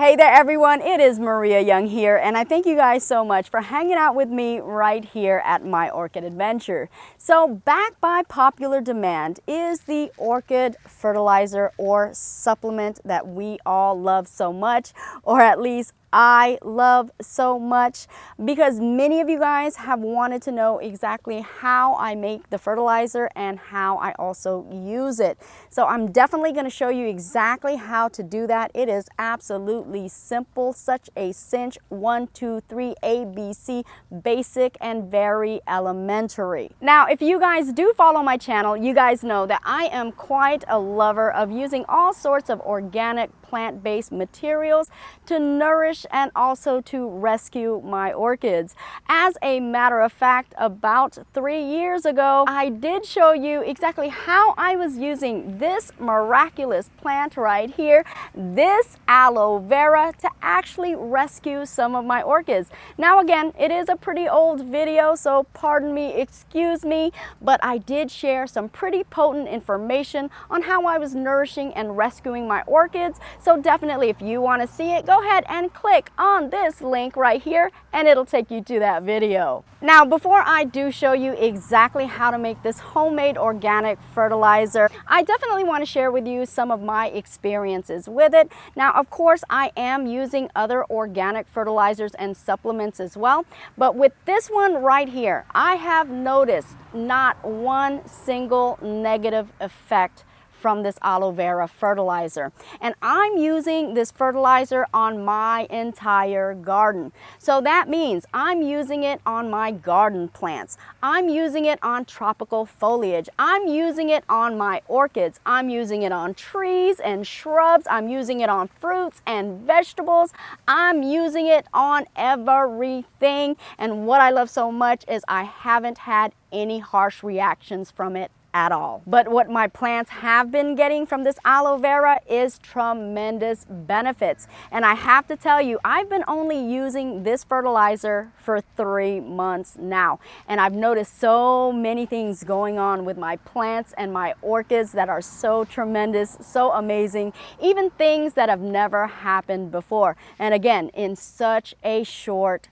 Hey there everyone, it is Maria Young here, and I thank you guys so much for hanging out with me right here at my orchid adventure. So back by popular demand is the orchid fertilizer or supplement that we all love so much, or at least I love so much, because many of you guys have wanted to know exactly how I make the fertilizer and how I also use it. So I'm definitely going to show you exactly how to do that. It is absolutely simple, such a cinch, 1, 2, 3, ABC, basic and very elementary. Now, if you guys do follow my channel, you guys know that I am quite a lover of using all sorts of organic plant-based materials to nourish and also to rescue my orchids. As a matter of fact, about 3 years ago, I did show you exactly how I was using this miraculous plant right here, this aloe vera, to actually rescue some of my orchids. Now again, it is a pretty old video, so pardon me, excuse me, but I did share some pretty potent information on how I was nourishing and rescuing my orchids. So definitely, if you want to see it, go ahead and click on this link right here and it'll take you to that video. Now, before I do show you exactly how to make this homemade organic fertilizer, I definitely want to share with you some of my experiences with it. Now, of course, I am using other organic fertilizers and supplements as well, but with this one right here, I have noticed not one single negative effect from this aloe vera fertilizer. And I'm using this fertilizer on my entire garden. So that means I'm using it on my garden plants. I'm using it on tropical foliage. I'm using it on my orchids. I'm using it on trees and shrubs. I'm using it on fruits and vegetables. I'm using it on everything. And what I love so much is I haven't had any harsh reactions from it at all. But what my plants have been getting from this aloe vera is tremendous benefits. And I have to tell you, I've been only using this fertilizer for 3 months now. And I've noticed so many things going on with my plants and my orchids that are so tremendous, so amazing, even things that have never happened before. And again, in such a short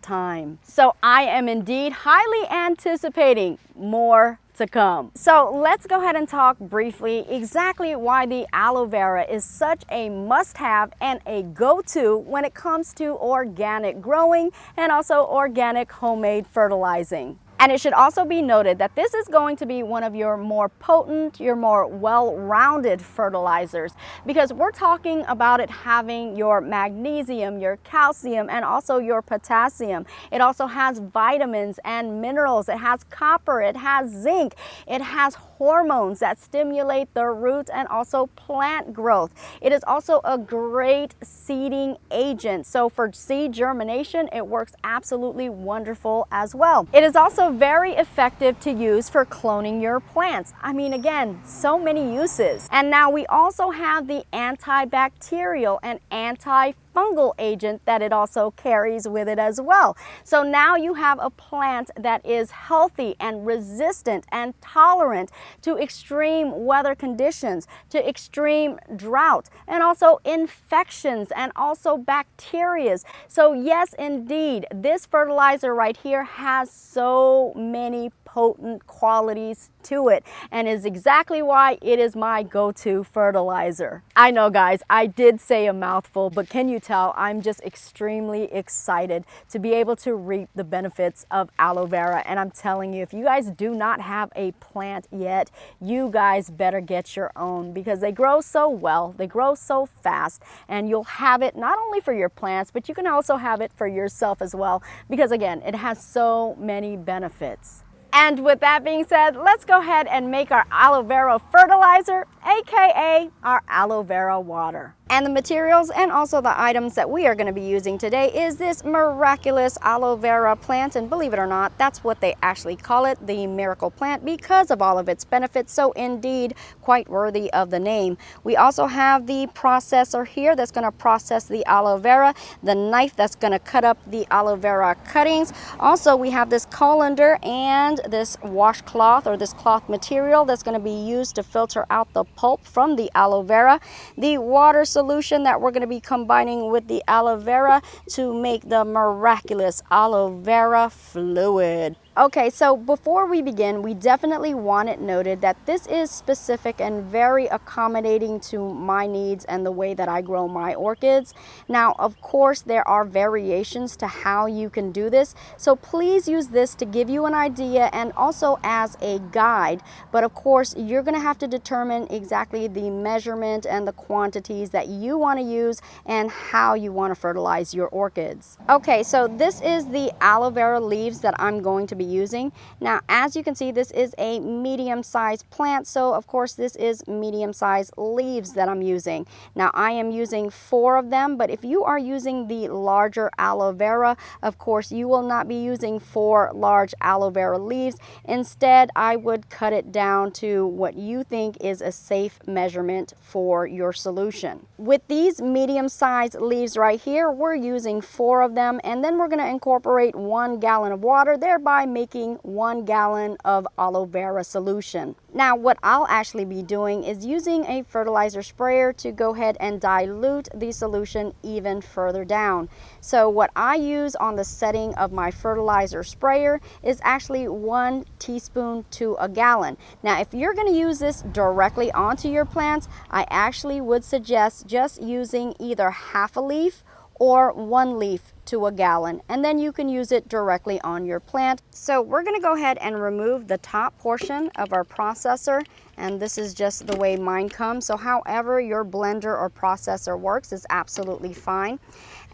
time. So I am indeed highly anticipating more to come. So let's go ahead and talk briefly exactly why the aloe vera is such a must-have and a go-to when it comes to organic growing and also organic homemade fertilizing. And it should also be noted that this is going to be one of your more potent, your more well-rounded fertilizers, because we're talking about it having your magnesium, your calcium, and also your potassium. It also has vitamins and minerals. It has copper, it has zinc, it has hormones that stimulate the roots and also plant growth. It is also a great seeding agent. So for seed germination, it works absolutely wonderful as well. It is also very effective to use for cloning your plants. I mean, again, so many uses. And now we also have the antibacterial and antifungal agent that it also carries with it as well. So now you have a plant that is healthy and resistant and tolerant to extreme weather conditions, to extreme drought, and also infections and also bacteria. So yes, indeed, this fertilizer right here has so many potent qualities to it, and is exactly why it is my go-to fertilizer. I know, guys, I did say a mouthful, but can you tell I'm just extremely excited to be able to reap the benefits of aloe vera. And I'm telling you, if you guys do not have a plant yet, you guys better get your own, because they grow so well, they grow so fast, and you'll have it not only for your plants, but you can also have it for yourself as well, because again, it has so many benefits. And with that being said, let's go ahead and make our aloe vera fertilizer, aka our aloe vera water. And the materials and also the items that we are going to be using today is this miraculous aloe vera plant. And believe it or not, that's what they actually call it, the miracle plant, because of all of its benefits. So indeed, quite worthy of the name. We also have the processor here that's going to process the aloe vera, the knife that's going to cut up the aloe vera cuttings. Also, we have this colander and this washcloth, or this cloth material that's going to be used to filter out the pulp from the aloe vera. The water solution that we're going to be combining with the aloe vera to make the Miraculous aloe vera fluid. Okay, so before we begin, we definitely want it noted that this is specific and very accommodating to my needs and the way that I grow my orchids. Now, of course, there are variations to how you can do this, so please use this to give you an idea and also as a guide. But of course, you're going to have to determine exactly the measurement and the quantities that you want to use and how you want to fertilize your orchids. Okay, so this is the aloe vera leaves that I'm going to be using. Now, as you can see, this is a medium-sized plant, so of course this is medium-sized leaves that I'm using. Now, I am using 4 of them, but if you are using the larger aloe vera, of course you will not be using 4 large aloe vera leaves. Instead, I would cut it down to what you think is a safe measurement for your solution. With these medium-sized leaves right here, we're using 4 of them, and then we're going to incorporate 1 gallon of water, thereby making 1 gallon of aloe vera solution. Now, what I'll actually be doing is using a fertilizer sprayer to go ahead and dilute the solution even further down. So what I use on the setting of my fertilizer sprayer is actually 1 teaspoon to a gallon. Now, if you're going to use this directly onto your plants, I actually would suggest just using either half a leaf or 1 leaf to a gallon, and then you can use it directly on your plant. So we're going to go ahead and remove the top portion of our processor, and this is just the way mine comes. So however your blender or processor works is absolutely fine.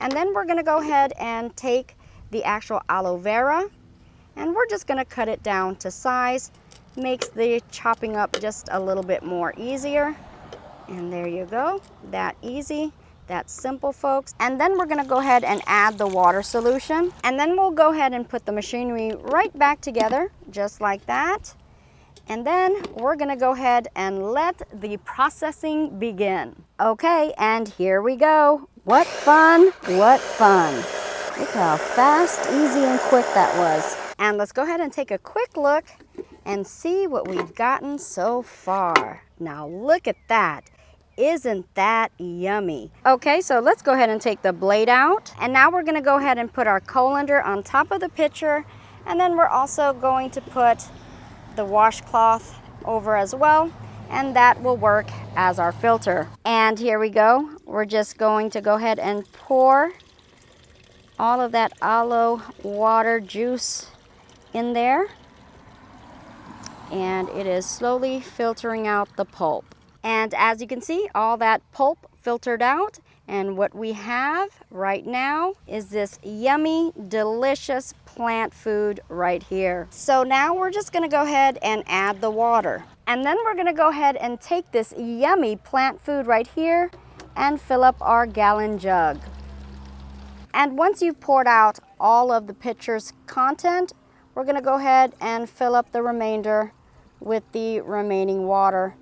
And then we're going to go ahead and take the actual aloe vera, and we're just going to cut it down to size. Makes the chopping up just a little bit more easier. And there you go, that easy. That's simple, folks. And then we're going to go ahead and add the water solution, and then we'll go ahead and put the machinery right back together just like that. And then we're going to go ahead and let the processing begin. Okay, and here we go. What fun, what fun. Look how fast, easy, and quick that was. And let's go ahead and take a quick look and see what we've gotten so far. Now look at that. Isn't that yummy? Okay, so let's go ahead and take the blade out. And now we're going to go ahead and put our colander on top of the pitcher. And then we're also going to put the washcloth over as well. And that will work as our filter. And here we go. We're just going to go ahead and pour all of that aloe water juice in there. And it is slowly filtering out the pulp. And as you can see, all that pulp filtered out, and what we have right now is this yummy, delicious plant food right here. So now we're just going to go ahead and add the water. And then we're going to go ahead and take this yummy plant food right here and fill up our gallon jug. And once you've poured out all of the pitcher's content, we're going to go ahead and fill up the remainder with the remaining water.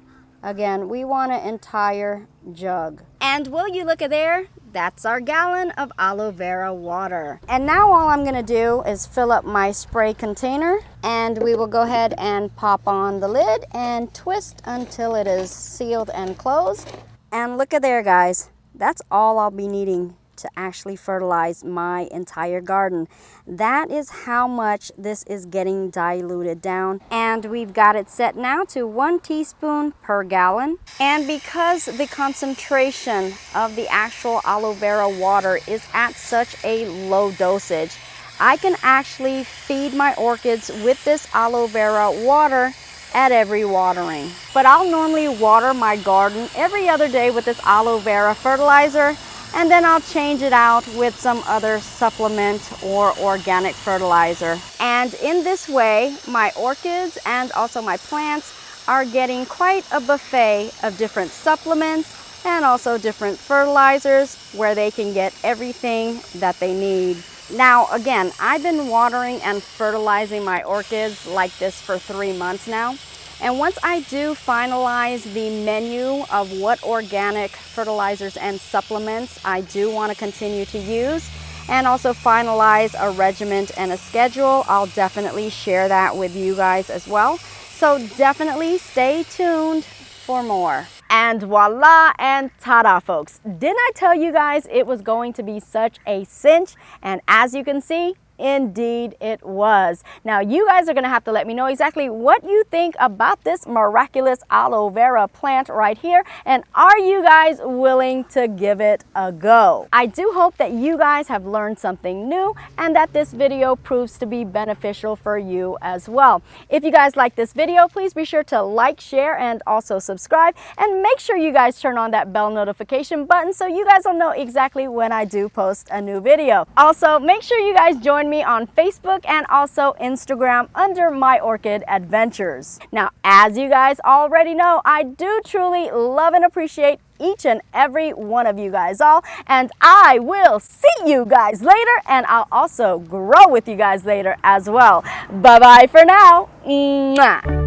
Again, we want an entire jug. And will you look at there? That's our gallon of aloe vera water. And now all I'm gonna do is fill up my spray container, and we will go ahead and pop on the lid and twist until it is sealed and closed. And look at there, guys. That's all I'll be needing to actually fertilize my entire garden. That is how much this is getting diluted down, and we've got it set now to 1 teaspoon per gallon. And because the concentration of the actual aloe vera water is at such a low dosage, I can actually feed my orchids with this aloe vera water at every watering. But I'll normally water my garden every other day with this aloe vera fertilizer, and then I'll change it out with some other supplement or organic fertilizer. And in this way, my orchids and also my plants are getting quite a buffet of different supplements and also different fertilizers where they can get everything that they need. Now, again, I've been watering and fertilizing my orchids like this for 3 months now. And once I do finalize the menu of what organic fertilizers and supplements I do want to continue to use, and also finalize a regimen and a schedule, I'll definitely share that with you guys as well. So definitely stay tuned for more. And voila, and ta-da, folks. Didn't I tell you guys it was going to be such a cinch? And as you can see, indeed it was. Now you guys are going to have to let me know exactly what you think about this miraculous aloe vera plant right here, and are you guys willing to give it a go? I do hope that you guys have learned something new and that this video proves to be beneficial for you as well. If you guys like this video, please be sure to like, share, and also subscribe, and make sure you guys turn on that bell notification button so you guys will know exactly when I do post a new video. Also, make sure you guys join me on Facebook and also Instagram under My Orchid Adventures. Now, as you guys already know, I do truly love and appreciate each and every one of you guys all, and I will see you guys later, and I'll also grow with you guys later as well. Bye bye for now. Mwah.